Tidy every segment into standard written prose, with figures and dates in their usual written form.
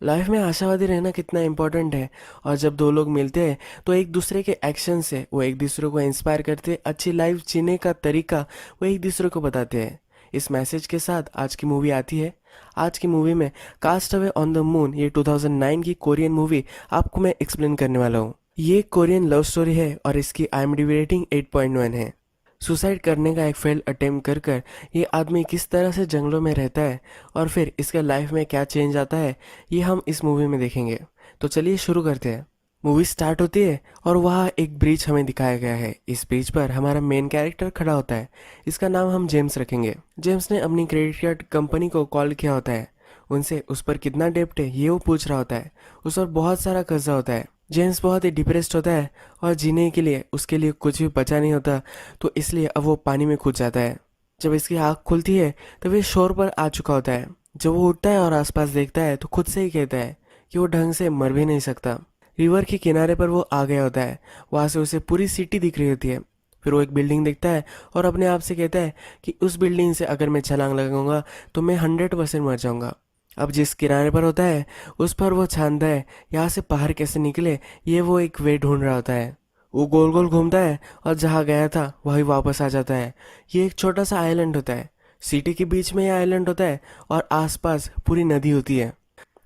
Life में आशावादी रहना कितना इम्पोर्टेंट है। और जब दो लोग मिलते हैं तो एक दूसरे के एक्शन से वो एक दूसरे को इंस्पायर करते, अच्छी लाइफ जीने का तरीका वो एक दूसरे को बताते हैं। इस मैसेज के साथ आज की मूवी आती है। आज की मूवी में cast away on the moon, ये 2009 की कोरियन मूवी आपको मैं एक्सप्लेन करने वाला हूँ। ये कोरियन लव स्टोरी है और इसकी IMDb रेटिंग 8.1 है। सुसाइड करने का एक फेल्ड अटेम्प्ट कर कर ये आदमी किस तरह से जंगलों में रहता है और फिर इसके लाइफ में क्या चेंज आता है, ये हम इस मूवी में देखेंगे। तो चलिए शुरू करते हैं। मूवी स्टार्ट होती है और वहाँ एक ब्रिज हमें दिखाया गया है। इस ब्रिज पर हमारा मेन कैरेक्टर खड़ा होता है। इसका नाम हम जेम्स रखेंगे। जेम्स ने अपनी क्रेडिट कार्ड कंपनी को कॉल किया होता है। उनसे उस पर कितना डेब्ट है ये वो पूछ रहा होता है। उस पर बहुत सारा कर्जा होता है। जेम्स बहुत ही डिप्रेस्ड होता है और जीने के लिए उसके लिए कुछ भी बचा नहीं होता, तो इसलिए अब वो पानी में कूद जाता है। जब इसकी आँख खुलती है तो वे शोर पर आ चुका होता है। जब वो उठता है और आसपास देखता है तो खुद से ही कहता है कि वो ढंग से मर भी नहीं सकता। रिवर के किनारे पर वो आ गया होता है। वहाँ से उसे पूरी सिटी दिख रही होती है। फिर वो एक बिल्डिंग देखता है और अपने आप से कहता है कि उस बिल्डिंग से अगर मैं छलांग लगाऊंगा तो मैं 100% मर जाऊंगा। अब जिस किनारे पर होता है उस पर वो छानता है यहाँ से बाहर कैसे निकले, ये वो एक वे ढूंढ रहा होता है। वो गोल गोल घूमता है और जहाँ गया था वही वापस आ जाता है। ये एक छोटा सा आइलैंड होता है। सिटी के बीच में ये आइलैंड होता है और आसपास पूरी नदी होती है।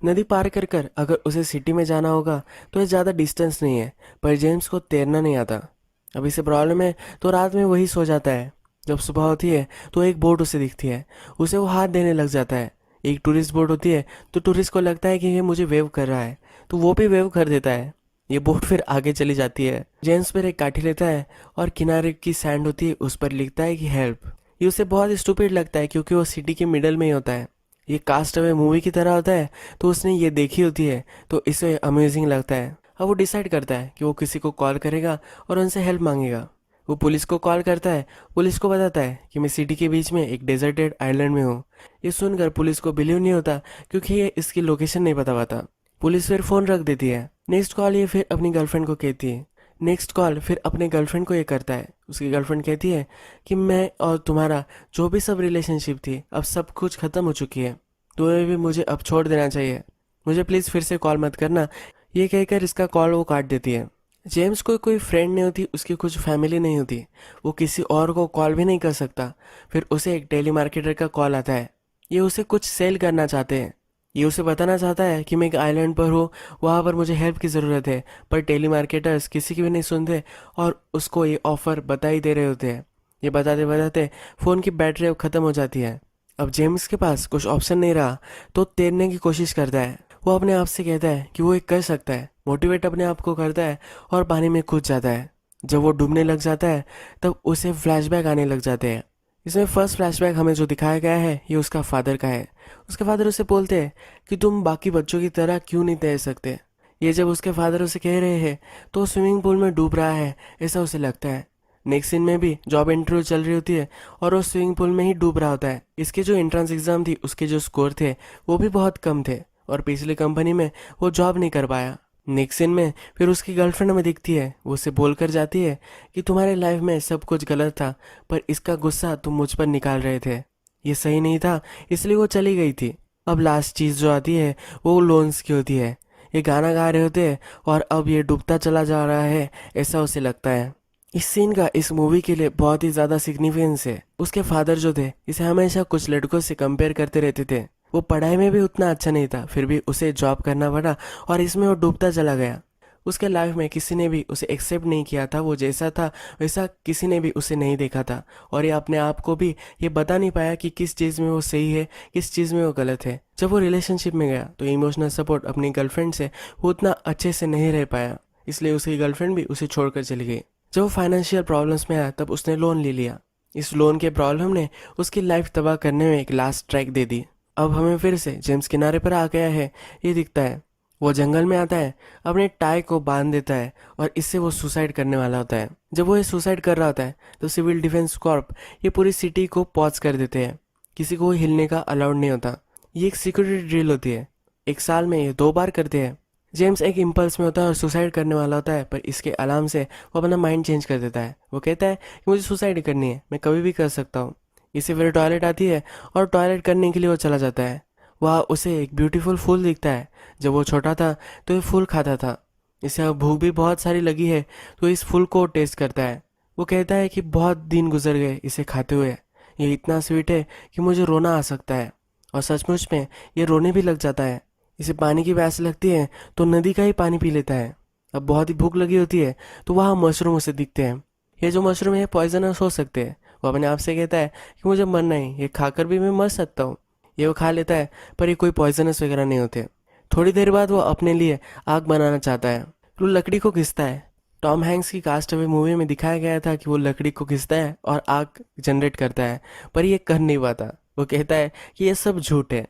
नदी पार कर कर अगर उसे सिटी में जाना होगा तो ये ज़्यादा डिस्टेंस नहीं है, पर जेम्स को तैरना नहीं आता। अब इसे प्रॉब्लम है तो रात में वही सो जाता है। जब सुबह होती है तो एक बोट उसे दिखती है। उसे वो हाथ देने लग जाता है। एक टूरिस्ट बोट होती है तो टूरिस्ट को लगता है कि ये मुझे वेव कर रहा है, तो वो भी वेव कर देता है। ये बोट फिर आगे चली जाती है। जेम्स फिर एक काठी लेता है और किनारे की सैंड होती है उस पर लिखता है कि हेल्प। ये उसे बहुत स्टूपिड लगता है क्योंकि वो सिटी के मिडल में ही होता है। ये कास्ट अवे मूवी की तरह होता है, तो उसने ये देखी होती है तो इसे अमेजिंग लगता है। अब वो डिसाइड करता है कि वो किसी को कॉल करेगा और उनसे हेल्प मांगेगा। वो पुलिस को कॉल करता है। पुलिस को बताता है कि मैं सिटी के बीच में एक डेजर्टेड आइलैंड में हूँ। ये सुनकर पुलिस को बिलीव नहीं होता क्योंकि ये इसकी लोकेशन नहीं बता पाता। पुलिस फिर फ़ोन रख देती है। नेक्स्ट कॉल ये फिर अपनी गर्लफ्रेंड को कहती है। नेक्स्ट कॉल फिर अपने गर्लफ्रेंड को ये करता है। उसकी गर्लफ्रेंड कहती है कि मैं और तुम्हारा जो भी सब रिलेशनशिप थी अब सब कुछ ख़त्म हो चुकी है, तुम्हें भी मुझे अब छोड़ देना चाहिए, मुझे प्लीज़ फिर से कॉल मत करना। ये कहकर इसका कॉल वो काट देती है। जेम्स को कोई फ्रेंड नहीं होती, उसकी कुछ फैमिली नहीं होती, वो किसी और को कॉल भी नहीं कर सकता। फिर उसे एक टेली मार्केटर का कॉल आता है। ये उसे कुछ सेल करना चाहते हैं। ये उसे बताना चाहता है कि मैं एक आइलैंड पर हूँ, वहाँ पर मुझे हेल्प की ज़रूरत है, पर टेली मार्केटर्स किसी की भी नहीं सुनते और उसको ये ऑफ़र बता ही दे रहे होते हैं। ये बताते बताते फ़ोन की बैटरी अब ख़त्म हो जाती है। अब जेम्स के पास कुछ ऑप्शन नहीं रहा तो तैरने की कोशिश करता है। वो अपने आप से कहता है कि वो एक कर सकता है, मोटिवेट अपने आप को करता है और पानी में कूद जाता है। जब वो डूबने लग जाता है तब उसे फ्लैशबैक आने लग जाते हैं। इसमें फर्स्ट फ्लैशबैक हमें जो दिखाया गया है ये उसका फादर का है। उसके फादर उसे बोलते हैं कि तुम बाकी बच्चों की तरह क्यों नहीं तैर सकते। ये जब उसके फादर उसे कह रहे हैं तो स्विमिंग पूल में डूब रहा है ऐसा उसे लगता है। नेक्स्ट सीन में भी जॉब इंटरव्यू चल रही होती है और वो स्विमिंग पूल में ही डूब रहा होता है। इसके जो एंट्रेंस एग्जाम थी उसके जो स्कोर थे वो भी बहुत कम थे और पिछली कंपनी में वो जॉब नहीं कर पाया। नेक्स्ट सीन में फिर उसकी गर्लफ्रेंड हमें दिखती है। वो उसे बोल कर जाती है कि तुम्हारे लाइफ में सब कुछ गलत था, पर इसका गुस्सा तुम मुझ पर निकाल रहे थे, ये सही नहीं था, इसलिए वो चली गई थी। अब लास्ट चीज़ जो आती है वो लोन्स की होती है। ये गाना गा रहे होते हैं और अब ये डूबता चला जा रहा है ऐसा उसे लगता है। इस सीन का इस मूवी के लिए बहुत ही ज़्यादा सिग्निफिकेंस है। उसके फादर जो थे इसे हमेशा कुछ लड़कों से कंपेयर करते रहते थे। वो पढ़ाई में भी उतना अच्छा नहीं था, फिर भी उसे जॉब करना पड़ा और इसमें वो डूबता चला गया। उसके लाइफ में किसी ने भी उसे एक्सेप्ट नहीं किया था। वो जैसा था वैसा किसी ने भी उसे नहीं देखा था और ये अपने आप को भी ये बता नहीं पाया कि किस चीज़ में वो सही है, किस चीज़ में वो गलत है। जब वो रिलेशनशिप में गया तो इमोशनल सपोर्ट अपनी गर्लफ्रेंड से वो उतना अच्छे से नहीं रह पाया, इसलिए उसकी गर्लफ्रेंड भी उसे छोड़कर चली गई। जब वो फाइनेंशियल प्रॉब्लम्स में आया तब उसने लोन ले लिया। इस लोन के प्रॉब्लम ने उसकी लाइफ तबाह करने में एक लास्ट ट्रैक दे दी। अब हमें फिर से जेम्स किनारे पर आ गया है ये दिखता है। वो जंगल में आता है, अपने टाई को बांध देता है और इससे वो सुसाइड करने वाला होता है। जब वो ये सुसाइड कर रहा होता है तो सिविल डिफेंस कॉर्प ये पूरी सिटी को पॉज कर देते हैं। किसी को हिलने का अलाउड नहीं होता। ये एक सिक्योरिटी ड्रिल होती है। एक साल में ये 2 बार करते हैं। जेम्स एक इम्पल्स में होता है और सुसाइड करने वाला होता है, पर इसके अलार्म से वो अपना माइंड चेंज कर देता है। वो कहता है कि मुझे सुसाइड करनी है, मैं कभी भी कर सकता हूँ। इसे फिर टॉयलेट आती है और टॉयलेट करने के लिए वो चला जाता है। वह उसे एक ब्यूटीफुल फूल दिखता है। जब वो छोटा था तो ये फूल खाता था। इसे अब भूख भी बहुत सारी लगी है तो इस फूल को टेस्ट करता है। वो कहता है कि बहुत दिन गुजर गए इसे खाते हुए, ये इतना स्वीट है कि मुझे रोना आ सकता है। और सचमुच में ये रोने भी लग जाता है। इसे पानी की प्यास लगती है तो नदी का ही पानी पी लेता है। अब बहुत ही भूख लगी होती है तो वहाँ मशरूम उसे दिखते हैं। ये जो मशरूम है पॉइजनस हो सकते हैं। वो अपने आप से कहता है कि मुझे मरना है, ये खाकर भी मैं मर सकता हूँ। ये वो खा लेता है पर ये कोई पॉइजनस वगैरह नहीं होते। थोड़ी देर बाद वो अपने लिए आग बनाना चाहता है तो लकड़ी को घिसता है। टॉम हैंक्स की कास्ट अवे मूवी में दिखाया गया था कि वो लकड़ी को घिसता है और आग जनरेट करता है, पर ये कर नहीं पाता। वो कहता है कि ये सब झूठ है।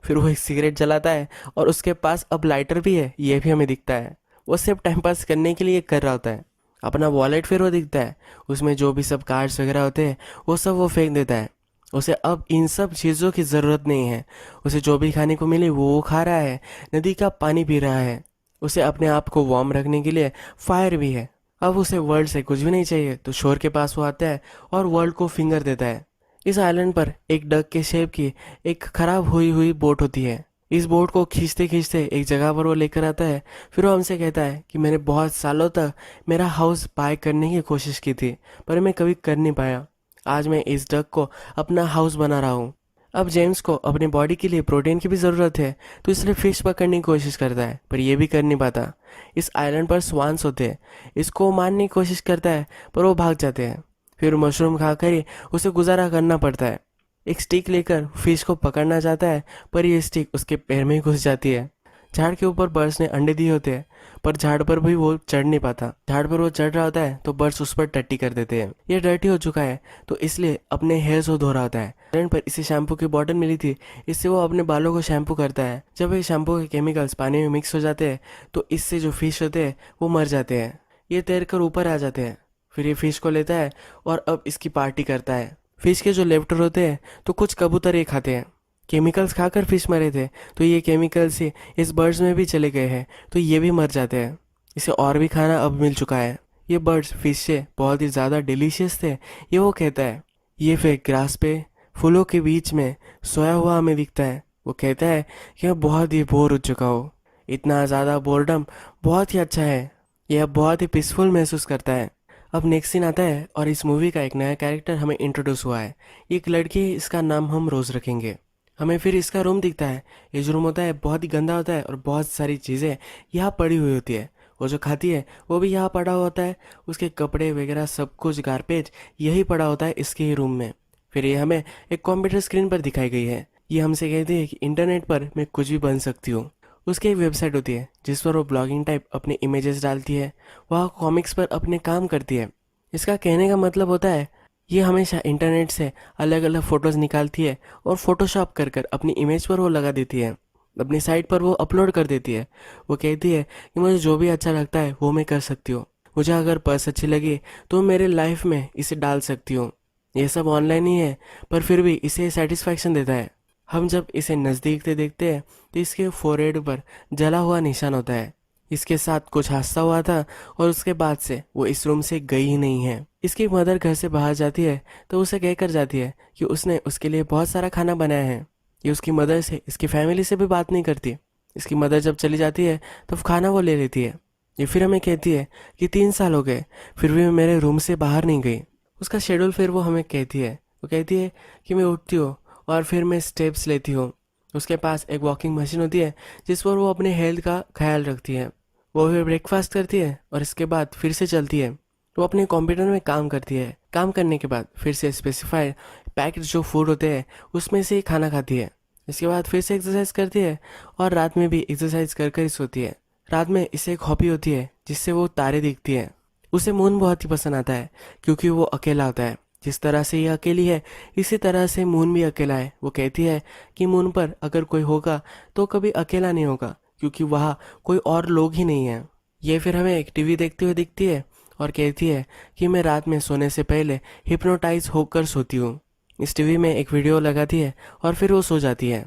फिर वो एक सिगरेट जलाता है और उसके पास अब लाइटर भी है, ये भी हमें दिखता है। वो सिर्फ टाइम पास करने के लिए कर रहा होता है। अपना वॉलेट फिर वो दिखता है, उसमें जो भी सब कार्ड्स वगैरह होते हैं वो सब वो फेंक देता है। उसे अब इन सब चीज़ों की ज़रूरत नहीं है। उसे जो भी खाने को मिले वो खा रहा है, नदी का पानी पी रहा है। उसे अपने आप को वार्म रखने के लिए फायर भी है। अब उसे वर्ल्ड से कुछ भी नहीं चाहिए तो शोर के पास वो आता है और वर्ल्ड को फिंगर देता है। इस आइलैंड पर एक डक के शेप की एक खराब हुई हुई बोट होती है। इस बोट को खींचते खींचते एक जगह पर वो लेकर आता है। फिर वो हमसे कहता है कि मैंने बहुत सालों तक मेरा हाउस बाय करने की कोशिश की थी पर मैं कभी कर नहीं पाया। आज मैं इस डक को अपना हाउस बना रहा हूँ। अब जेम्स को अपनी बॉडी के लिए प्रोटीन की भी ज़रूरत है तो इसलिए फिश पकड़ने की कोशिश करता है पर यह भी कर नहीं पाता। इस आइलैंड पर स्वान्स होते हैं, इसको मारने की कोशिश करता है पर वो भाग जाते हैं। फिर मशरूम खाकर ही उसे गुजारा करना पड़ता है। एक स्टिक लेकर फिश को पकड़ना चाहता है पर यह स्टिक उसके पैर में ही घुस जाती है। झाड़ के ऊपर बर्ड्स ने अंडे दिए होते हैं पर झाड़ पर भी वो चढ़ नहीं पाता। झाड़ पर वो चढ़ रहा होता है तो बर्ड्स उस पर टट्टी कर देते हैं। ये डर्टी हो चुका है तो इसलिए अपने हेयर्स को धो रहा होता है। आइलैंड पर इसे शैम्पू की बॉटल मिली थी, इससे वो अपने बालों को शैम्पू करता है। जब ये शैम्पू के केमिकल्स पानी में मिक्स हो जाते हैं तो इससे जो फिश होते हैं वो मर जाते हैं। ये तैरकर ऊपर आ जाते हैं। फिर ये फिश को लेता है और अब इसकी पार्टी करता है। फिश के जो लेफ्टर होते हैं तो कुछ कबूतर ये खाते हैं। केमिकल्स खाकर फिश मरे थे तो ये केमिकल्स ही इस बर्ड्स में भी चले गए हैं तो ये भी मर जाते हैं। इसे और भी खाना अब मिल चुका है। ये बर्ड्स फिश से बहुत ही ज़्यादा डिलीशियस थे, ये वो कहता है। ये फिर ग्रास पे फूलों के बीच में सोया हुआ हमें दिखता है। वो कहता है कि मैं बहुत ही बोर हो चुका हूँ। इतना ज़्यादा बोर्डम बहुत ही अच्छा है। यह अब बहुत ही पीसफुल महसूस करता है। अब नेक्स्ट सीन आता है और इस मूवी का एक नया कैरेक्टर हमें इंट्रोड्यूस हुआ है। एक लड़की है, इसका नाम हम रोज़ रखेंगे। हमें फिर इसका रूम दिखता है। ये जो रूम होता है बहुत ही गंदा होता है और बहुत सारी चीज़ें यहाँ पड़ी हुई होती है। वो जो खाती है वो भी यहाँ पड़ा होता है। उसके कपड़े वगैरह सब कुछ गार्पेज यही पड़ा होता है इसके ही रूम में। फिर ये हमें एक कंप्यूटर स्क्रीन पर दिखाई गई है। ये हमसे कहती है कि इंटरनेट पर मैं कुछ भी बन सकती हूँ। उसकी एक वेबसाइट होती है जिस पर वो ब्लॉगिंग टाइप अपने इमेजेस डालती है। वह कॉमिक्स पर अपने काम करती है। इसका कहने का मतलब होता है ये हमेशा इंटरनेट से अलग अलग फ़ोटोज़ निकालती है और फोटोशॉप कर कर अपनी इमेज पर वो लगा देती है। अपनी साइट पर वो अपलोड कर देती है। वो कहती है कि मुझे जो भी अच्छा लगता है वो मैं कर सकती हूँ। मुझे अगर पर्स अच्छी लगी तो मेरे लाइफ में इसे डाल सकती हूँ। ये सब ऑनलाइन ही है पर फिर भी इसे सेटिस्फैक्शन देता है। हम जब इसे नज़दीक से देखते हैं तो इसके फोरहेड पर जला हुआ निशान होता है। इसके साथ कुछ हादसा हुआ था और उसके बाद से वो इस रूम से गई ही नहीं है। इसकी मदर घर से बाहर जाती है तो उसे कहकर जाती है कि उसने उसके लिए बहुत सारा खाना बनाया है। ये उसकी मदर से, इसकी फैमिली से भी बात नहीं करती। इसकी मदर जब चली जाती है तो खाना वो ले लेती है। ये फिर हमें कहती है कि 3 साल हो गए फिर भी मैं मेरे रूम से बाहर नहीं गई। उसका शेड्यूल फिर वो हमें कहती है। वो कहती है कि मैं उठती हूँ और फिर मैं स्टेप्स लेती हूँ। उसके पास एक वॉकिंग मशीन होती है जिस पर वो अपने हेल्थ का ख्याल रखती है। वो फिर ब्रेकफास्ट करती है और इसके बाद फिर से चलती है। वो अपने कंप्यूटर में काम करती है। काम करने के बाद फिर से स्पेसिफाइड पैक्ड जो फूड होते हैं उसमें से ही खाना खाती है। इसके बाद फिर से एक्सरसाइज करती है और रात में भी एक्सरसाइज कर कर ही सोती है। रात में इसे एक हॉबी होती है जिससे वो तारे देखती है। उसे मून बहुत ही पसंद आता है क्योंकि वो अकेला होता है। जिस तरह से ये अकेली है इसी तरह से मून भी अकेला है। वो कहती है कि मून पर अगर कोई होगा तो कभी अकेला नहीं होगा क्योंकि वहाँ कोई और लोग ही नहीं है। ये फिर हमें एक टीवी देखते हुए दिखती है और कहती है कि मैं रात में सोने से पहले हिप्नोटाइज होकर सोती हूँ। इस टीवी में एक वीडियो लगाती है और फिर वो सो जाती है।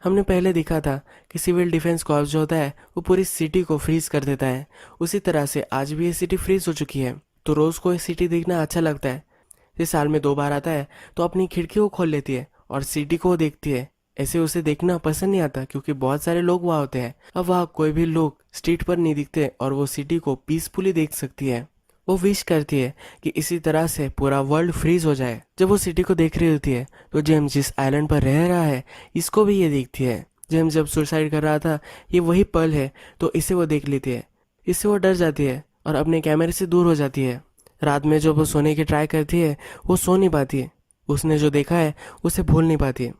हमने पहले देखा था कि सिविल डिफेंस कॉर्प्स जो होता है वो पूरी सिटी को फ्रीज कर देता है। उसी तरह से आज भी ये सिटी फ्रीज हो चुकी है तो रोज़ को ये सिटी देखना अच्छा लगता है। ये साल में 2 बार आता है तो अपनी खिड़की को खोल लेती है और सिटी को देखती है। ऐसे उसे देखना पसंद नहीं आता क्योंकि बहुत सारे लोग वहाँ होते हैं। अब वहाँ कोई भी लोग स्ट्रीट पर नहीं दिखते और वो सिटी को पीसफुली देख सकती है। वो विश करती है कि इसी तरह से पूरा वर्ल्ड फ्रीज हो जाए। जब वो सिटी को देख रही होती है तो जेम्स जिस आइलैंड पर रह रहा है इसको भी ये देखती है। जेम्स जब सुसाइड कर रहा था ये वही पल है, तो इसे वो देख लेती है। इससे वो डर जाती है और अपने कैमरे से दूर हो जाती है। रात में जब वो सोने की ट्राई करती है वो सो नहीं पाती है। उसने जो देखा है उसे भूल नहीं पाती।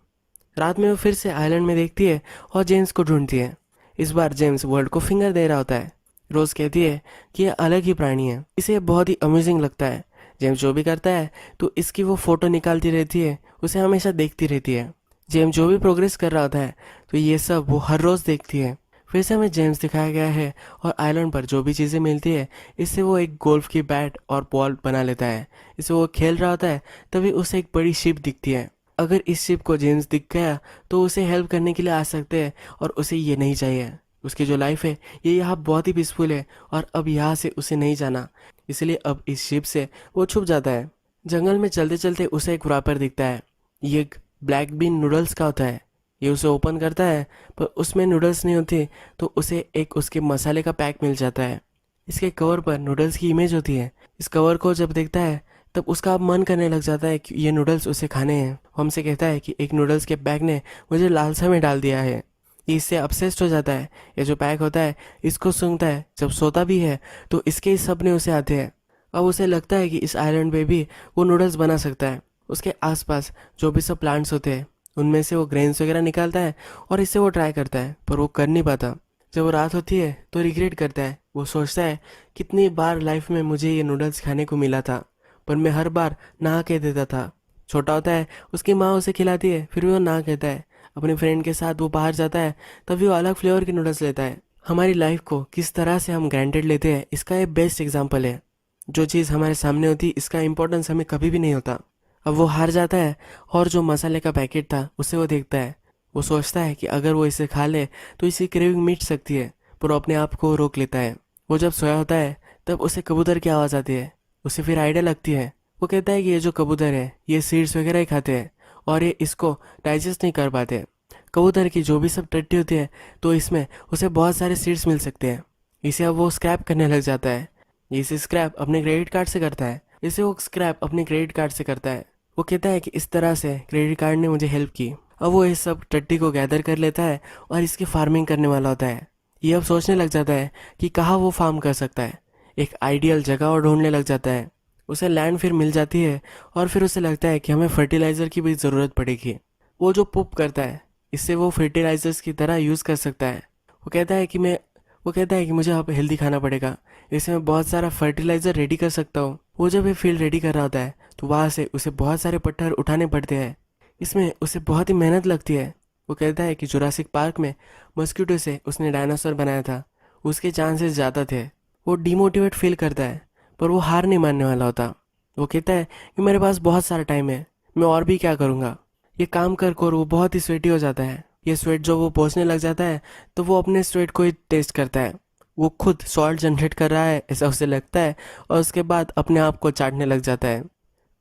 रात में वो फिर से आइलैंड में देखती है और जेम्स को ढूंढती है। इस बार जेम्स वर्ल्ड को फिंगर दे रहा होता है। रोज कहती है कि यह अलग ही प्राणी है। इसे यह बहुत ही अम्यूजिंग लगता है। जेम्स जो भी करता है तो इसकी वो फोटो निकालती रहती है, उसे हमेशा देखती रहती है। जेम्स जो भी प्रोग्रेस कर रहा होता है तो ये सब वो हर रोज देखती है। फिर से हमें जेम्स दिखाया गया है और आइलैंड पर जो भी चीज़ें मिलती है इससे वो एक गोल्फ की बैट और बॉल बना लेता है। इससे वो खेल रहा होता है तभी उसे एक बड़ी शिप दिखती है। अगर इस शिप को जेम्स दिख गया तो उसे हेल्प करने के लिए आ सकते हैं और उसे ये नहीं चाहिए। उसकी जो लाइफ है ये यहाँ बहुत ही पीसफुल है और अब यहाँ से उसे नहीं जाना, इसलिए अब इस शिप से वो छुप जाता है। जंगल में चलते चलते उसे एक रैपर दिखता है। ये एक ब्लैक बीन नूडल्स का होता है। ये उसे ओपन करता है पर उसमें नूडल्स नहीं होती, तो उसे एक उसके मसाले का पैक मिल जाता है। इसके कवर पर नूडल्स की इमेज होती है। इस कवर को जब देखता है तब उसका अब मन करने लग जाता है कि ये नूडल्स उसे खाने हैं। वो हमसे कहता है कि एक नूडल्स के पैक ने मुझे लालसा में डाल दिया है। ये इससे अपसेस्ड हो जाता है। ये जो पैक होता है इसको सूंघता है, जब सोता भी है तो इसके ही सपने उसे आते हैं। अब उसे लगता है कि इस आइलैंड पे भी वो नूडल्स बना सकता है। उसके आसपास जो भी सब प्लांट्स होते हैं उनमें से वो ग्रेन्स वगैरह निकालता है और इससे वो ट्राई करता है, पर वो कर नहीं पाता। जब वो रात होती है तो रिग्रेट करता है। वो सोचता है कितनी बार लाइफ में मुझे ये नूडल्स खाने को मिला था, पर मैं हर बार ना कह देता था। छोटा होता है, उसकी माँ उसे खिलाती है, फिर भी वो ना कहता है। अपने फ्रेंड के साथ वो बाहर जाता है, तभी वो अलग फ्लेवर के नूडल्स लेता है। हमारी लाइफ को किस तरह से हम ग्रांटेड लेते हैं इसका ये बेस्ट एग्जाम्पल है। जो चीज़ हमारे सामने होती इसका इम्पोर्टेंस हमें कभी भी नहीं होता। अब वो हार जाता है और जो मसाले का पैकेट था उसे वो देखता है। वो सोचता है कि अगर वो इसे खा ले तो इसकी क्रेविंग मिट सकती है, पर वो अपने आप को रोक लेता है। वो जब सोया होता है तब उसे कबूतर की आवाज़ आती है। उसे फिर आइडिया लगती है। वो कहता है कि ये जो कबूतर है ये सीड्स वगैरह ही खाते हैं और ये इसको डाइजेस्ट नहीं कर पाते। कबूतर की जो भी सब टट्टी होती है तो इसमें उसे बहुत सारे सीड्स मिल सकते हैं। इसे अब वो स्क्रैप करने लग जाता है। इसे स्क्रैप अपने क्रेडिट कार्ड से करता है। इसे वो स्क्रैप अपने क्रेडिट कार्ड से करता है। वो कहता है कि इस तरह से क्रेडिट कार्ड ने मुझे हेल्प की। अब वो इस सब टट्टी को गैदर कर लेता है और इसकी फार्मिंग करने वाला होता है। ये अब सोचने लग जाता है कि कहाँ वो फार्म कर सकता है। एक आइडियल जगह और ढूंढने लग जाता है। उसे लैंड फिर मिल जाती है और फिर उसे लगता है कि हमें फर्टिलाइज़र की भी ज़रूरत पड़ेगी। वो जो पुप करता है इससे वो फर्टिलाइजर्स की तरह यूज़ कर सकता है। वो कहता है कि मैं वो कहता है कि मुझे अब हेल्दी खाना पड़ेगा, इससे मैं बहुत सारा फर्टिलाइज़र रेडी कर सकता हूँ। वो जब ये फील्ड रेडी कर रहा होता है तो वहाँ से उसे बहुत सारे पत्थर उठाने पड़ते हैं। इसमें उसे बहुत ही मेहनत लगती है। वो कहता है कि जुरासिक पार्क में मस्कीटो से उसने डायनासोर बनाया था, उसके चांसेस ज़्यादा थे। वो डिमोटिवेट फील करता है पर वो हार नहीं मानने वाला होता। वो कहता है कि मेरे पास बहुत सारा टाइम है, मैं और भी क्या करूँगा। ये काम कर कर वो बहुत ही स्वेटी हो जाता है। ये स्वेट जो वो पोंछने लग जाता है तो वो अपने स्वेट को ही टेस्ट करता है। वो खुद सॉल्ट जनरेट कर रहा है ऐसा उसे लगता है और उसके बाद अपने आप को चाटने लग जाता है।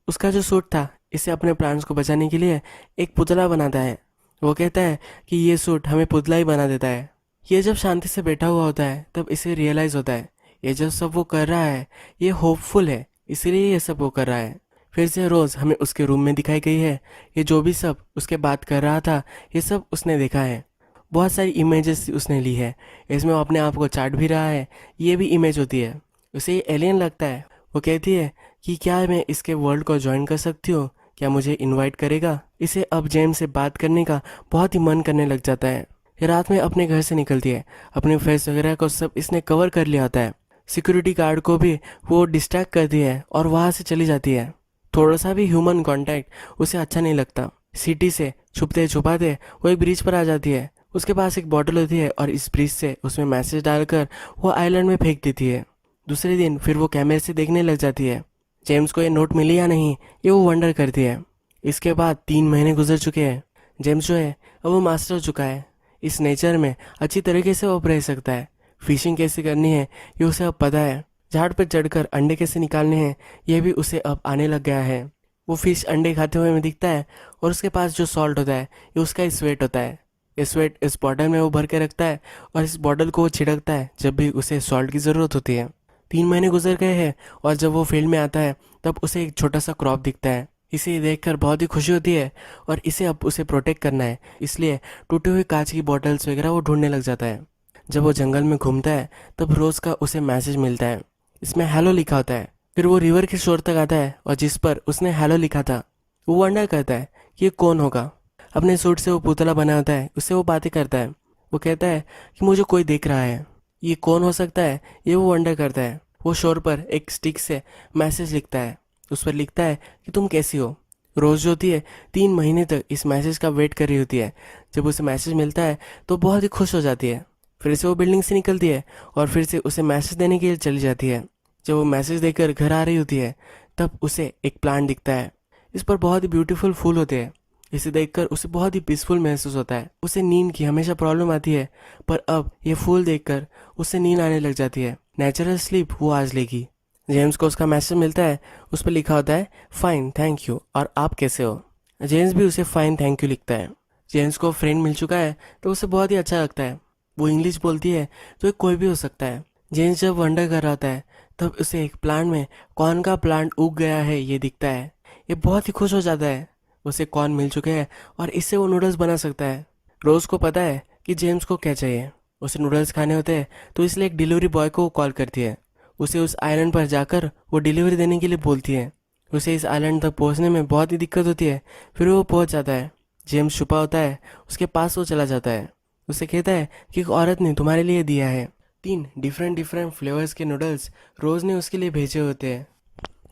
उसका जो सूट था इसे अपने प्लांट्स को बचाने के लिए एक पुतला बनाता है। वो कहता है कि ये सूट हमें पुतला ही बना देता है। ये जब शांति से बैठा हुआ होता है तब इसे रियलाइज़ होता है ये जो सब वो कर रहा है ये होपफुल है, इसीलिए ये सब वो कर रहा है। फिर से रोज़ हमें उसके रूम में दिखाई गई है। ये जो भी सब उसके बात कर रहा था ये सब उसने देखा है। बहुत सारी इमेजेस उसने ली है। इसमें वो अपने आप को चाट भी रहा है। ये भी इमेज होती है। उसे ये एलियन लगता है। वो कहती है कि क्या मैं इसके वर्ल्ड को ज्वाइन कर सकती हूँ, क्या मुझे इनवाइट करेगा। इसे अब जेम्स से बात करने का बहुत ही मन करने लग जाता है। ये रात में अपने घर से निकलती है। अपने फेस वगैरह को सब इसने कवर कर लिया होता है। सिक्योरिटी गार्ड को भी वो डिस्ट्रैक्ट करती है और वहाँ से चली जाती है। थोड़ा सा भी ह्यूमन कांटेक्ट उसे अच्छा नहीं लगता। सिटी से छुपते छुपाते वो एक ब्रिज पर आ जाती है। उसके पास एक बॉटल होती है और इस ब्रिज से उसमें मैसेज डालकर वो आइलैंड में फेंक देती है। दूसरे दिन फिर वो कैमरे से देखने लग जाती है। जेम्स को ये नोट मिली या नहीं ये वो वंडर करती है। इसके बाद 3 महीने गुजर चुके हैं। जेम्स जो है अब वो मास्टर हो चुका है। इस नेचर में अच्छी तरीके से वो रह सकता है। फिशिंग कैसे करनी है ये उसे अब पता है। झाड़ पर चढ़कर अंडे कैसे निकालने हैं ये भी उसे अब आने लग गया है। वो फिश अंडे खाते हुए हमें दिखता है और उसके पास जो सॉल्ट होता है ये उसका ही स्वेट होता है। ये स्वेट इस बॉटल में वो भर के रखता है और इस बॉटल को वो छिड़कता है जब भी उसे सॉल्ट की ज़रूरत होती है। 3 महीने गुजर गए हैं और जब वो फील्ड में आता है तब उसे एक छोटा सा क्रॉप दिखता है। इसे देखकर बहुत ही खुशी होती है और इसे अब उसे प्रोटेक्ट करना है, इसलिए टूटे हुए कांच की बॉटल्स वगैरह वो ढूंढने लग जाता है। जब वो जंगल में घूमता है तब रोज़ का उसे मैसेज मिलता है। इसमें हेलो लिखा होता है। फिर वो रिवर के शोर तक आता है और जिस पर उसने हेलो लिखा था वो वंडर करता है कि ये कौन होगा। अपने सूट से वो पुतला बना होता है, उससे वो बातें करता है। वो कहता है कि मुझे कोई देख रहा है, ये कौन हो सकता है, ये वो वंडर करता है। वो शोर पर एक स्टिक से मैसेज लिखता है। उस पर लिखता है कि तुम कैसी हो। रोज़ जो होती है 3 महीने तक इस मैसेज का वेट कर रही होती है। जब उसे मैसेज मिलता है तो बहुत ही खुश हो जाती है। फिर से वो बिल्डिंग से निकलती है और फिर से उसे मैसेज देने के लिए चली जाती है। जब वो मैसेज देकर घर आ रही होती है तब उसे एक प्लांट दिखता है। इस पर बहुत ही ब्यूटीफुल फूल होते हैं। इसे देखकर उसे बहुत ही पीसफुल महसूस होता है। उसे नींद की हमेशा प्रॉब्लम आती है पर अब ये फूल देखकर उसे नींद आने लग जाती है। नेचुरल स्लीप वो आज लेगी। जेम्स को उसका मैसेज मिलता है। उस पर लिखा होता है फाइन थैंक यू और आप कैसे हो। जेम्स भी उसे फाइन थैंक यू लिखता है। जेम्स को फ्रेंड मिल चुका है तो उसे बहुत ही अच्छा लगता है। वो इंग्लिश बोलती है तो ये कोई भी हो सकता है। जेम्स जब वंडर कर रहा होता है तब उसे एक प्लांट में कॉर्न का प्लांट उग गया है ये दिखता है। ये बहुत ही खुश हो जाता है। उसे कॉर्न मिल चुके हैं और इससे वो नूडल्स बना सकता है। रोज़ को पता है कि जेम्स को क्या चाहिए। उसे नूडल्स खाने होते हैं तो इसलिए एक डिलीवरी बॉय को कॉल करती है। उसे उस आइलैंड पर जाकर वो डिलीवरी देने के लिए बोलती है। उसे इस आइलैंड तक पहुंचने में बहुत ही दिक्कत होती है। फिर वो पहुंच जाता है। जेम्स छुपा होता है, उसके पास वो चला जाता है। उसे कहता है कि एक औरत ने तुम्हारे लिए दिया है 3 डिफरेंट फ्लेवर्स के नूडल्स रोज़ ने उसके लिए भेजे होते हैं।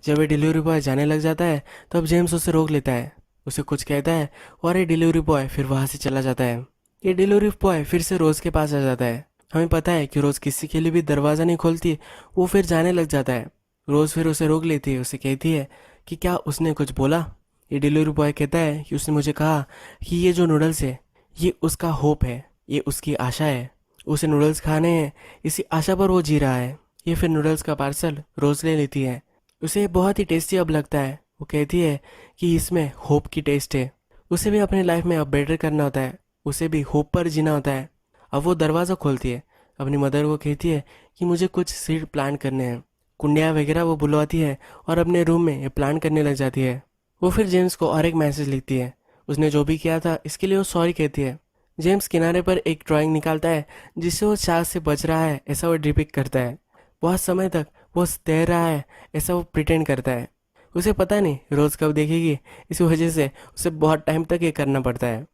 जब ये डिलीवरी बॉय जाने लग जाता है तब जेम्स उसे रोक लेता है। उसे कुछ कहता है और ये डिलीवरी बॉय फिर वहाँ से चला जाता है। ये डिलीवरी बॉय फिर से रोज़ के पास आ जाता है। हमें पता है कि रोज़ किसी के लिए भी दरवाज़ा नहीं खोलती। वो फिर जाने लग जाता है। रोज़ फिर उसे रोक लेती है। उसे कहती है कि क्या उसने कुछ बोला। ये डिलीवरी बॉय कहता है कि उसने मुझे कहा कि ये जो नूडल्स है ये उसका होप है, ये उसकी आशा है। उसे नूडल्स खाने हैं, इसी आशा पर वो जी रहा है। ये फिर नूडल्स का पार्सल रोज़ ले लेती है। उसे बहुत ही टेस्टी अब लगता है। वो कहती है कि इसमें होप की टेस्ट है। उसे भी अपनी लाइफ में अब बेटर करना होता है। उसे भी होप पर जीना होता है। अब वो दरवाज़ा खोलती है। अपनी मदर को कहती है कि मुझे कुछ सीड प्लांट करने हैं। कुंडिया वगैरह वो बुलवाती है और अपने रूम में ये प्लांट करने लग जाती है। वो फिर जेम्स को और एक मैसेज लिखती है। उसने जो भी किया था इसके लिए वो सॉरी कहती है। जेम्स किनारे पर एक ड्राइंग निकालता है जिससे वो शार्क से बच रहा है ऐसा वो डिपिक्ट करता है। बहुत समय तक वो तैर रहा है ऐसा वो प्रिटेंड करता है। उसे पता नहीं रोज़ कब देखेगी, इसी वजह से उसे बहुत टाइम तक ये करना पड़ता है।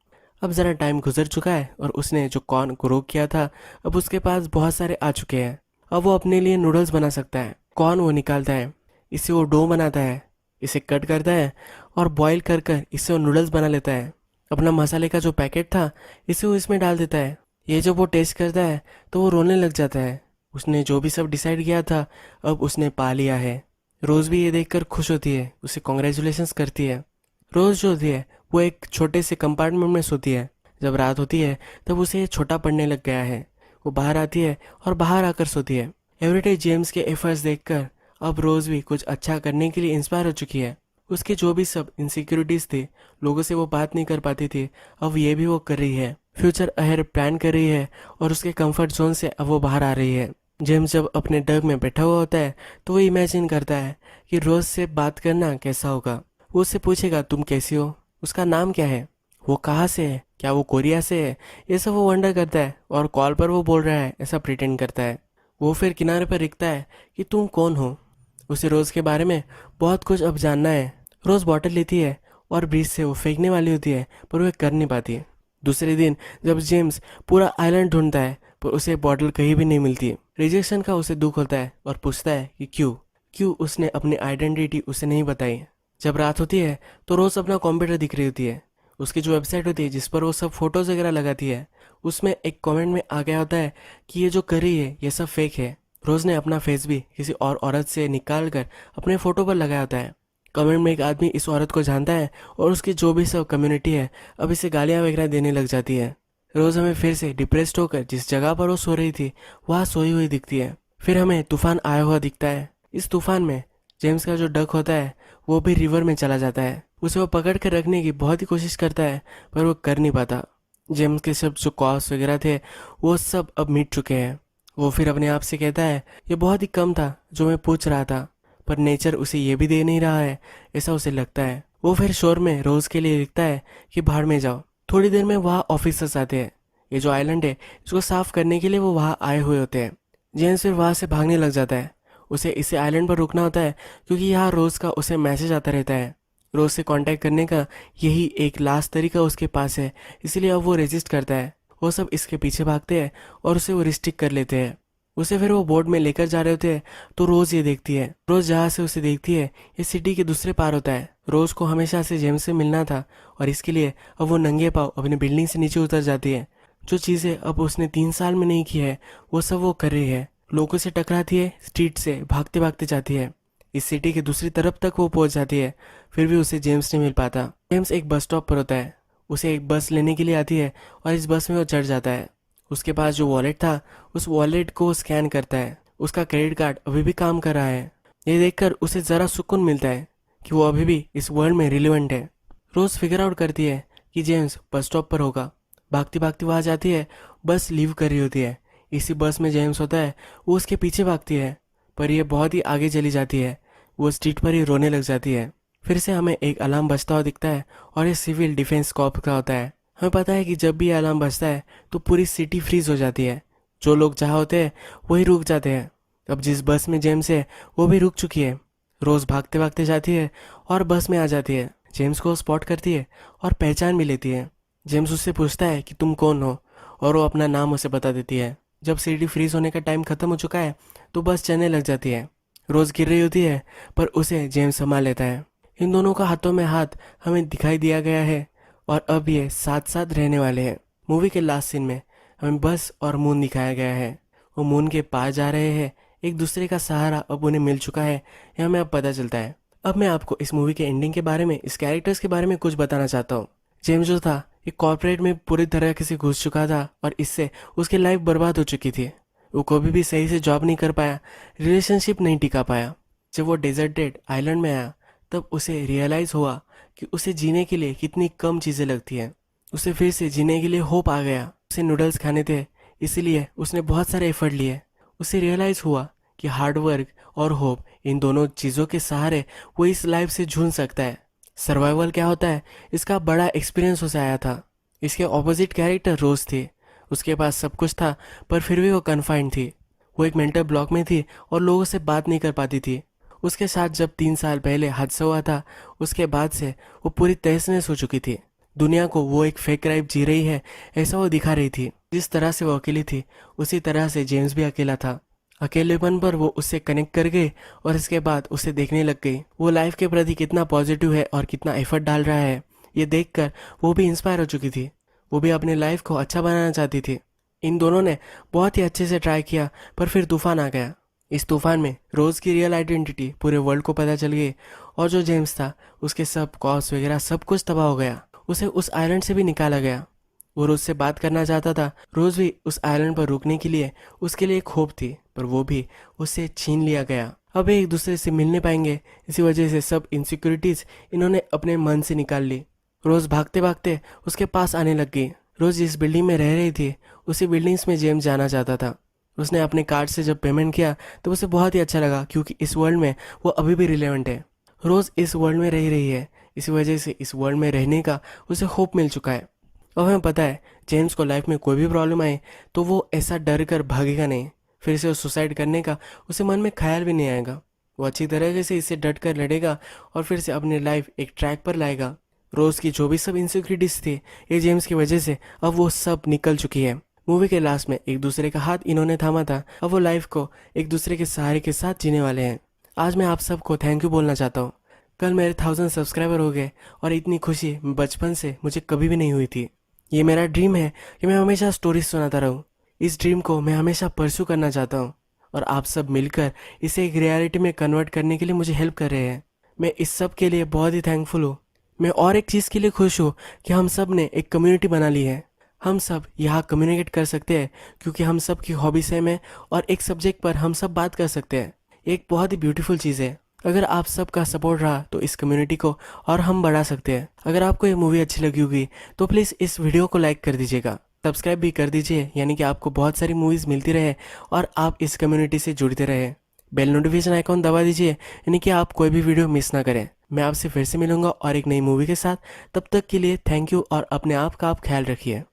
अब ज़रा टाइम गुजर चुका है और उसने जो कॉर्न ग्रो किया था अब उसके पास बहुत सारे आ चुके हैं। अब वो अपने लिए नूडल्स बना सकता है। कॉर्न वो निकालता है, इसे वो डो बनाता है, इसे कट करता है और बॉईल कर कर इससे वो नूडल्स बना लेता है। अपना मसाले का जो पैकेट था इसे वो इसमें डाल देता है। ये जब वो टेस्ट करता है तो वो रोने लग जाता है। उसने जो भी सब डिसाइड किया था अब उसने पा लिया है। रोज़ भी ये देखकर खुश होती है, उसे कॉन्ग्रेचुलेशंस करती है। रोज़ जो होती है वो एक छोटे से कंपार्टमेंट में सोती है। जब रात होती है तब उसे ये छोटा पड़ने लग गया है। वो बाहर आती है और बाहर आकर सोती है। एवरीडे जेम्स के एफर्ट्स देखकर अब रोज़ भी कुछ अच्छा करने के लिए इंस्पायर हो चुकी है। उसके जो भी सब इनसिक्योरिटीज़ थे, लोगों से वो बात नहीं कर पाती थी, अब ये भी वो कर रही है। फ्यूचर अहेड प्लान कर रही है और उसके कंफर्ट जोन से अब वो बाहर आ रही है। जेम्स जब अपने डग में बैठा हुआ होता है तो वो इमेजिन करता है कि रोज़ से बात करना कैसा होगा। वो उससे पूछेगा तुम कैसी हो, उसका नाम क्या है, वो कहाँ से है, क्या वो कोरिया से है, ये सब वो वंडर करता है और कॉल पर वो बोल रहा है ऐसा प्रिटेंड करता है। वो फिर किनारे पर लिखता है कि तुम कौन हो। उसे रोज़ के बारे में बहुत कुछ अब जानना है। रोज़ बॉटल लेती है और ब्रिज से वो फेंकने वाली होती है पर वो कर नहीं पाती है। दूसरे दिन जब जेम्स पूरा आइलैंड ढूंढता है पर उसे बॉटल कहीं भी नहीं मिलती। रिजेक्शन का उसे दुख होता है और पूछता है कि क्यों क्यों उसने अपनी आइडेंटिटी उसे नहीं बताई। जब रात होती है तो रोज़ अपना कंप्यूटर दिख रही होती है। उसकी जो वेबसाइट होती है जिस पर वो सब फोटोज़ वगैरह लगाती है उसमें एक कमेंट में आ गया होता है कि ये जो कर रही है ये सब फेक है। रोज़ ने अपना फेस भी किसी और औरत से निकाल कर अपने फ़ोटो पर लगाया होता है। कमेंट में एक आदमी इस औरत को जानता है और उसकी जो भी सब कम्युनिटी है अब इसे गालियाँ वगैरह देने लग जाती है। रोज़ हमें फिर से डिप्रेस्ड होकर जिस जगह पर वो सो रही थी वहाँ सोई हुई दिखती है। फिर हमें तूफान आया हुआ दिखता है। इस तूफान में जेम्स का जो डक होता है वो भी रिवर में चला जाता है। उसे वो पकड़ कर रखने की बहुत ही कोशिश करता है पर वो कर नहीं पाता। जेम्स के सब जो कॉस्ट वगैरह थे वो सब अब मिट चुके हैं। वो फिर अपने आप से कहता है ये बहुत ही कम था जो मैं पूछ रहा था, पर नेचर उसे ये भी दे नहीं रहा है, ऐसा उसे लगता है। वो फिर शोर में रोज के लिए लिखता है कि भाड़ में जाओ। थोड़ी देर में वहाँ ऑफिसर्स आते हैं। ये जो आइलैंड है इसको साफ करने के लिए वो वहाँ आए हुए होते हैं। जेम्स फिर वहाँ से भागने लग जाता है। उसे इसे आइलैंड पर रुकना होता है क्योंकि यहाँ रोज का उसे मैसेज आता रहता है। रोज से कांटेक्ट करने का यही एक लास्ट तरीका उसके पास है, इसलिए अब वो रेजिस्ट करता है। वो सब इसके पीछे भागते हैं और उसे वो रिस्ट्रिक्ट कर लेते हैं। उसे फिर वो बोर्ड में लेकर जा रहे होते हैं तो रोज ये देखती है। रोज जहाँ से उसे देखती है ये सिटी के दूसरे पार होता है। रोज को हमेशा से जेम्स से मिलना था और इसके लिए अब वो नंगे पाँव अपनी बिल्डिंग से नीचे उतर जाती है। जो चीज़ें अब उसने 3 साल में नहीं की है वो सब वो कर रही है। लोगों से टकराती है, स्ट्रीट से भागते भागते जाती है। इस सिटी की दूसरी तरफ तक वो पहुंच जाती है, फिर भी उसे जेम्स नहीं मिल पाता। जेम्स एक बस स्टॉप पर होता है। उसे एक बस लेने के लिए आती है और इस बस में वो चढ़ जाता है। उसके पास जो वॉलेट था उस वॉलेट को स्कैन करता है। उसका क्रेडिट कार्ड अभी भी काम कर रहा है। ये देखकर उसे ज़रा सुकून मिलता है कि वो अभी भी इस वर्ल्ड में रिलेवेंट है। रोज फिगर आउट करती है कि जेम्स बस स्टॉप पर होगा। भागती भागती वहाँ जाती है। बस लीव कर रही होती है। इसी बस में जेम्स होता है। वो उसके पीछे भागती है पर यह बहुत ही आगे चली जाती है। वो स्ट्रीट पर ही रोने लग जाती है। फिर से हमें एक अलार्म बजता हुआ दिखता है और ये सिविल डिफेंस कॉर्प्स का होता है। हमें पता है कि जब भी अलार्म बजता है तो पूरी सिटी फ्रीज हो जाती है। जो लोग जहाँ होते हैं वही रुक जाते हैं। अब जिस बस में जेम्स है वो भी रुक चुकी है। रोज भागते भागते जाती है और बस में आ जाती है। जेम्स को स्पॉट करती है और पहचान भी लेती है। जेम्स उससे पूछता है कि तुम कौन हो और वो अपना नाम उसे बता देती है। जब सिटी फ्रीज होने का टाइम खत्म हो चुका है तो बस चलने लग जाती है। रोज गिर रही होती है पर उसे जेम्स संभाल लेता है। इन दोनों का हाथों में हाथ हमें दिखाई दिया गया है और अब ये साथ साथ रहने वाले हैं। मूवी के लास्ट सीन में हमें बस और मून दिखाया गया है। वो मून के पास जा रहे हैं। एक दूसरे का सहारा अब उन्हें मिल चुका है, यह हमें अब पता चलता है। अब मैं आपको इस मूवी के एंडिंग के बारे में, इस कैरेक्टर्स के बारे में कुछ बताना चाहता हूँ। जेम्स जो था एक कॉर्पोरेट में पूरी तरह से घुस चुका था और इससे उसकी लाइफ बर्बाद हो चुकी थी। वो कभी भी सही से जॉब नहीं कर पाया, रिलेशनशिप नहीं टिका पाया। जब वो डेजर्टेड आइलैंड में आया तब उसे रियलाइज़ हुआ कि उसे जीने के लिए कितनी कम चीज़ें लगती हैं। उसे फिर से जीने के लिए होप आ गया। उसे नूडल्स खाने थे, इसीलिए उसने बहुत सारे एफर्ट लिए। उसे रियलाइज़ हुआ कि हार्डवर्क और होप, इन दोनों चीज़ों के सहारे वो इस लाइफ से जूझ सकता है। सर्वाइवल क्या होता है इसका बड़ा एक्सपीरियंस उसे आया था। इसके ऑपोजिट कैरेक्टर रोज थी। उसके पास सब कुछ था पर फिर भी वो कन्फाइंड थी। वो एक मेंटल ब्लॉक में थी और लोगों से बात नहीं कर पाती थी। उसके साथ जब 3 साल पहले हादसा हुआ था उसके बाद से वो पूरी तहस नहस हो चुकी थी। दुनिया को वो एक फेक लाइफ जी रही है ऐसा वो दिखा रही थी। जिस तरह से वो अकेली थी उसी तरह से जेम्स भी अकेला था। अकेलेपन पर वो उससे कनेक्ट कर गई और इसके बाद उसे देखने लग गई। वो लाइफ के प्रति कितना पॉजिटिव है और कितना एफर्ट डाल रहा है ये देखकर वो भी इंस्पायर हो चुकी थी। वो भी अपने लाइफ को अच्छा बनाना चाहती थी। इन दोनों ने बहुत ही अच्छे से ट्राई किया पर फिर तूफान आ गया। इस तूफान में रोज की रियल आइडेंटिटी पूरे वर्ल्ड को पता चल गई और जो जेम्स था उसके सब कॉस्ट वगैरह सब कुछ तबाह हो गया। उसे उस आइलैंड से भी निकाला गया। वो रोज से बात करना चाहता था। रोज भी उस आइलैंड पर रुकने के लिए उसके लिए एक होप थी पर वो भी उससे छीन लिया गया। अब ये एक दूसरे से मिलने पाएंगे, इसी वजह से सब इनसिक्योरिटीज इन्होंने अपने मन से निकाल ली। रोज भागते भागते उसके पास आने लग गई। रोज जिस बिल्डिंग में रह रही थी उसी बिल्डिंग्स में जेम्स जाना चाहता था। उसने अपने कार्ड से जब पेमेंट किया तो उसे बहुत ही अच्छा लगा क्योंकि इस वर्ल्ड में वो अभी भी रिलेवेंट है। रोज इस वर्ल्ड में रह रही है, इसी वजह से इस वर्ल्ड में रहने का उसे होप मिल चुका है। अब हमें पता है जेम्स को लाइफ में कोई भी प्रॉब्लम आए तो वो ऐसा डर कर भागेगा नहीं। फिर से वो सुसाइड करने का उसे मन में ख्याल भी नहीं आएगा। वो अच्छी तरीके से इससे डट कर लड़ेगा और फिर से अपनी लाइफ एक ट्रैक पर लाएगा। रोज की जो भी सब इनसिक्योरिटीज थी ये जेम्स की वजह से अब वो सब निकल चुकी है। मूवी के लास्ट में एक दूसरे का हाथ इन्होंने थामा था। अब वो लाइफ को एक दूसरे के सहारे के साथ जीने वाले हैं। आज मैं आप सबको थैंक यू बोलना चाहता हूँ। कल मेरे 1000 सब्सक्राइबर हो गए और इतनी खुशी बचपन से मुझे कभी भी नहीं हुई थी। ये मेरा ड्रीम है कि मैं हमेशा स्टोरीज सुनाता रहूं। इस ड्रीम को मैं हमेशा परस्यू करना चाहता हूं और आप सब मिलकर इसे एक रियलिटी में कन्वर्ट करने के लिए मुझे हेल्प कर रहे हैं। मैं इस सब के लिए बहुत ही थैंकफुल हूँ। मैं और एक चीज़ के लिए खुश हूँ कि हम सब ने एक कम्युनिटी बना ली है। हम सब यहाँ कम्युनिकेट कर सकते हैं क्योंकि हम सब की हॉबी सेम है और एक सब्जेक्ट पर हम सब बात कर सकते हैं। एक बहुत ही ब्यूटीफुल चीज़ है। अगर आप सबका सपोर्ट रहा तो इस कम्युनिटी को और हम बढ़ा सकते हैं। अगर आपको ये मूवी अच्छी लगी होगी तो प्लीज़ इस वीडियो को लाइक कर दीजिएगा, सब्सक्राइब भी कर दीजिए, यानी कि आपको बहुत सारी मूवीज़ मिलती रहे और आप इस कम्युनिटी से जुड़ते रहे। बेल नोटिफिकेशन आइकॉन दबा दीजिए, यानी कि आप कोई भी वीडियो मिस ना करें। मैं आपसे फिर से मिलूंगा और एक नई मूवी के साथ। तब तक के लिए थैंक यू और अपने आप का आप ख्याल रखिए।